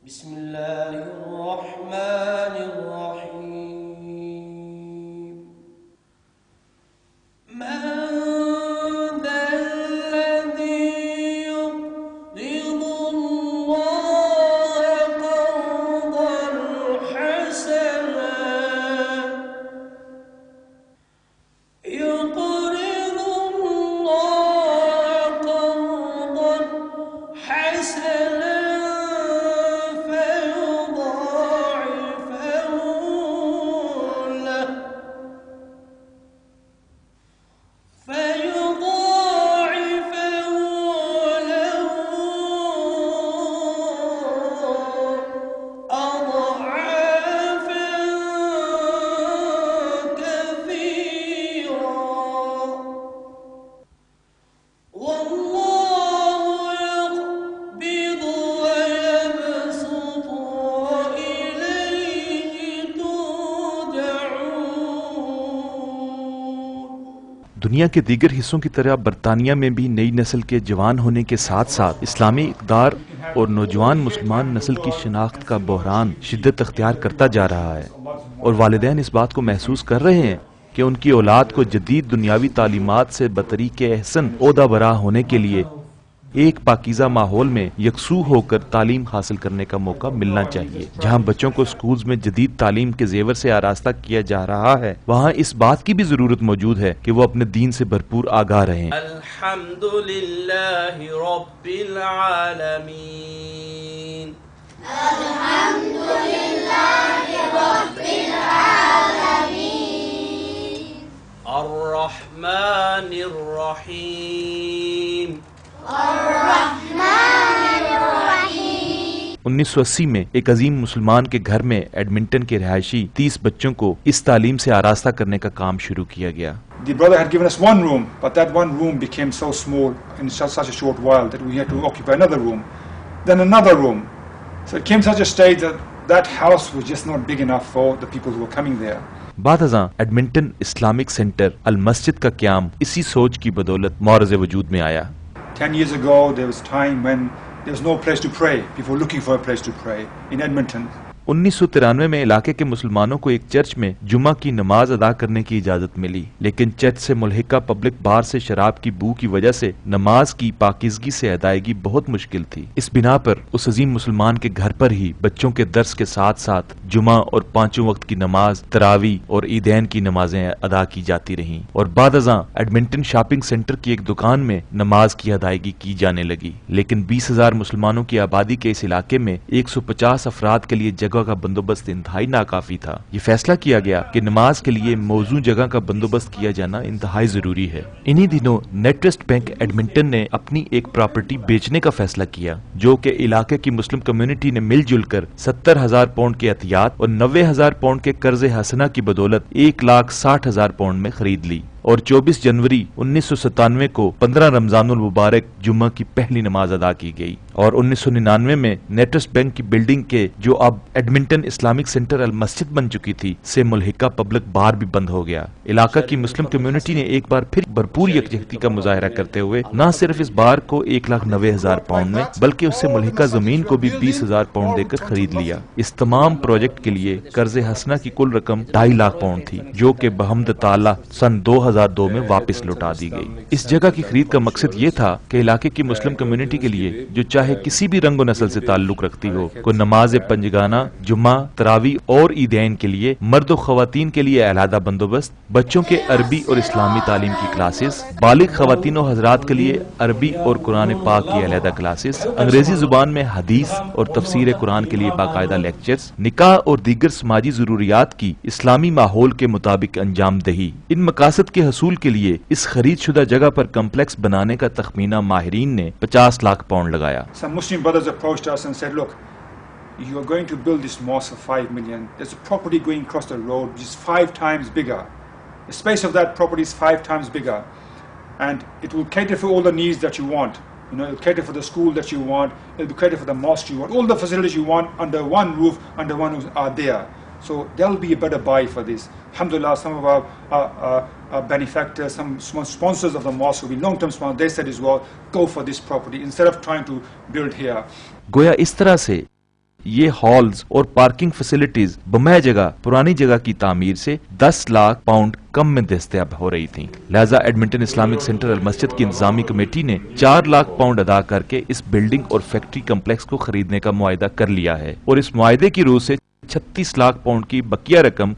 بسم اللہ الرحمن الرحیم من ذا الذی یقرض اللہ قرضا حسنا يقرض الله قرضا حسنا دنیا کے دیگر حصوں کی طرح برطانیہ میں بھی نئی نسل کے جوان ہونے کے ساتھ ساتھ اسلامی اقدار اور نوجوان مسلمان نسل کی شناخت کا بحران شدت اختیار کرتا جا رہا ہے، اور والدین اس بات کو محسوس کر رہے ہیں کہ ان کی اولاد کو جدید دنیاوی تعلیمات سے بطریق احسن عہدہ برآ ہونے کے لیے ایک پاکیزہ ماحول میں یکسو ہو کر تعلیم حاصل کرنے کا موقع ملنا چاہیے۔ جہاں بچوں کو سکولز میں جدید تعلیم کے زیور سے آراستہ کیا جا رہا ہے، وہاں اس بات کی بھی ضرورت موجود ہے کہ وہ اپنے دین سے بھرپور آگاہ رہیں۔ الحمدللہ رب العالمین، الحمدللہ رب العالمین، الرحمن الرحیم، 1980 میں ایک عظیم مسلمان کے گھر میں ایڈمنٹن کے رہائشی 30 بچوں کو اس تعلیم سے آراستہ کرنے کا کام شروع کیا گیا۔ The brother had given us one room, but that one room became so small in such a short while that we had to occupy another room, then another room. So it came such a stage that that house was just not big enough for the people who were coming there. بعد ازاں Edmonton Islamic centre المسجد کا قیام اسی سوچ کی بدولت معرض وجود میں آیا۔ 10 years ago, there was time when there was no place to pray. People were looking for a place to pray in Edmonton. 1993 میں علاقے کے مسلمانوں کو ایک چرچ میں جمعہ کی نماز ادا کرنے کی اجازت ملی، لیکن چرچ سے ملحقہ پبلک بار سے شراب کی بو کی وجہ سے نماز کی پاکیزگی سے ادائیگی بہت مشکل تھی۔ اس بنا پر اس عظیم مسلمان کے گھر پر ہی بچوں کے درس کے ساتھ ساتھ جمعہ اور 5 وقت کی نماز، تراویح اور عیدین کی نمازیں ادا کی جاتی رہیں، اور بعد ازاں ایڈمنٹن شاپنگ سینٹر کی ایک دکان میں نماز کی ادائیگی کی جانے لگی۔ لیکن 20,000 مسلمانوں کی آبادی کے اس علاقے میں 150 افراد کے لیے جگہ کا بندوبست انتہائی ناکافی تھا۔ یہ فیصلہ کیا گیا کہ نماز کے لیے موزوں جگہ کا بندوبست کیا جانا انتہائی ضروری ہے۔ انہی دنوں نیٹویسٹ بینک ایڈمنٹن نے اپنی ایک پراپرٹی بیچنے کا فیصلہ کیا، جو کہ علاقے کی مسلم کمیونٹی نے مل جل کر 70,000 پاؤنڈ کے احتیاط اور 90,000 پاؤنڈ کے قرض حسنہ کی بدولت 1,60,000 پاؤنڈ میں خرید لی، اور 24 جنوری 1997 کو 15 رمضان المبارک جمعہ کی پہلی نماز ادا کی گئی، اور 1999 میں نیٹویسٹ بینک کی بلڈنگ کے جو اب ایڈمنٹن اسلامک سینٹر المسجد بن چکی تھی سے ملحقہ پبلک بار بھی بند ہو گیا۔ علاقہ کی مسلم کمیونٹی نے ایک بار پھر بھرپور یکجہتی کا مظاہرہ کرتے ہوئے نہ صرف اس بار کو 1,90,000 پاؤنڈ میں بلکہ اس سے ملحقہ زمین کو بھی 20,000 پاؤنڈ دے کر خرید لیا۔ اس تمام پروجیکٹ کے لیے قرض حسنہ کی کل رقم 2.5 لاکھ پاؤنڈ تھی، جو کہ بحمد تعالی سن 2002 میں واپس لوٹا دی گئی۔ اس جگہ کی خرید کا مقصد یہ تھا کہ علاقے کی مسلم کمیونٹی کے لیے جو چاہے کسی بھی رنگ و نسل سے تعلق رکھتی ہو کو نماز پنجگانہ، جمعہ، تراویح اور عیدین کے لیے مرد و خواتین کے لیے علیحدہ بندوبست، بچوں کے عربی اور اسلامی تعلیم کی کلاسز، بالغ خواتین و حضرات کے لیے عربی اور قرآن پاک کی علیحدہ کلاسز، انگریزی زبان میں حدیث اور تفسیر قرآن کے لیے باقاعدہ لیکچرز، نکاح اور دیگر سماجی ضروریات کی اسلامی ماحول کے مطابق انجام دہی۔ ان مقاصد کے حصول کے لیے اس خرید شدہ جگہ پر کمپلیکس بنانے کا تخمینہ ماہرین نے 50 لاکھ پاؤنڈ لگایا۔ Some Muslim brothers approached us and said, look, you are going to build this mosque for 5 million. There's a property going across the road which is 5 times bigger. The space of that property is 5 times bigger. And it will cater for all the needs that you want. You know, it will cater for the school that you want. It will cater for the mosque you want. All the facilities you want under one roof, under one roof are there. So there will be a better buy for this. Alhamdulillah, some of our benefactors, some sponsors of the mosque will be long-term sponsors. They said as well, go for this property instead of trying to build here. گویا اس طرح سے یہ halls اور parking facilities بمہ جگہ پرانی جگہ کی تعمیر سے 10 لاکھ پاؤنڈ کم میں دستیاب ہو رہی تھیں، لہذا ایڈمنٹن اسلامک سینٹر المسجد کی انتظامی کمیٹی نے 4 لاکھ پاؤنڈ ادا کر کے اس بلڈنگ اور فیکٹری کمپلیکس کو خریدنے کا معاہدہ کر لیا ہے، اور اس معاہدے کی روح سے 36 لاکھ پاؤنڈ کی بقیہ رقم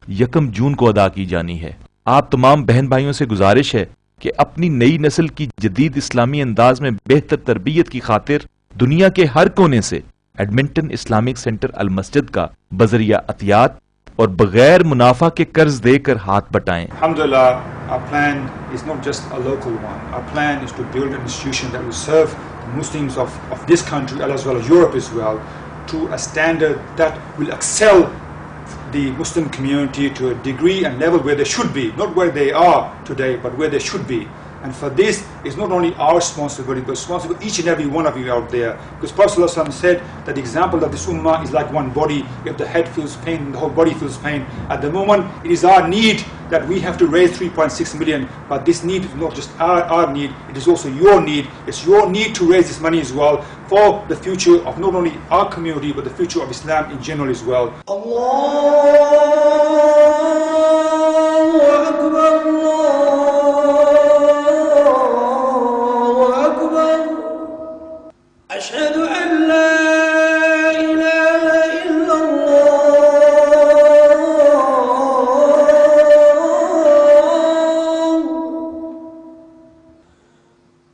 1 جون کو ادا کی جانی ہے۔ آپ تمام بہن بھائیوں سے گزارش ہے کہ اپنی نئی نسل کی جدید اسلامی انداز میں بہتر تربیت کی خاطر دنیا کے ہر کونے سے ایڈمنٹن اسلامک سینٹر المسجد کا بذریعہ عطیات اور بغیر منافع کے قرض دے کر ہاتھ بٹائیں۔ Alhamdulillah, our plan is not just a local one. Our plan is to build an institution that will serve the Muslims of this country as well as Europe as well, to a standard that will excel the Muslim community to a degree and level where they should be, not where they are today, but where they should be. And for this, it's not only our responsibility, but responsibility each and every one of you out there. Because Prophet ﷺ said that the example of this ummah is like one body. If the head feels pain, the whole body feels pain. At the moment, it is our need that we have to raise 3.6 million. But this need is not just our need, it is also your need. It's your need to raise this money as well for the future of not only our community, but the future of Islam in general as well. أشهد أن لا إله إلا الله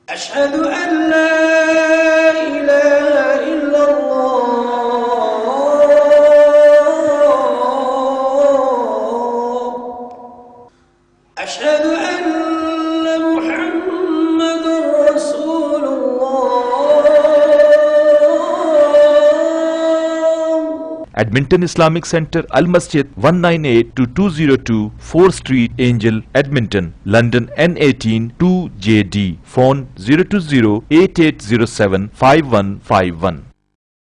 أشهد أن لا إله إلا الله أشهد أن محمد رسول الله ایڈمنٹن اسلامک سینٹر المسجد 198-202 4th Street Angel Edmonton London N18 2JD phone 020-8807-5151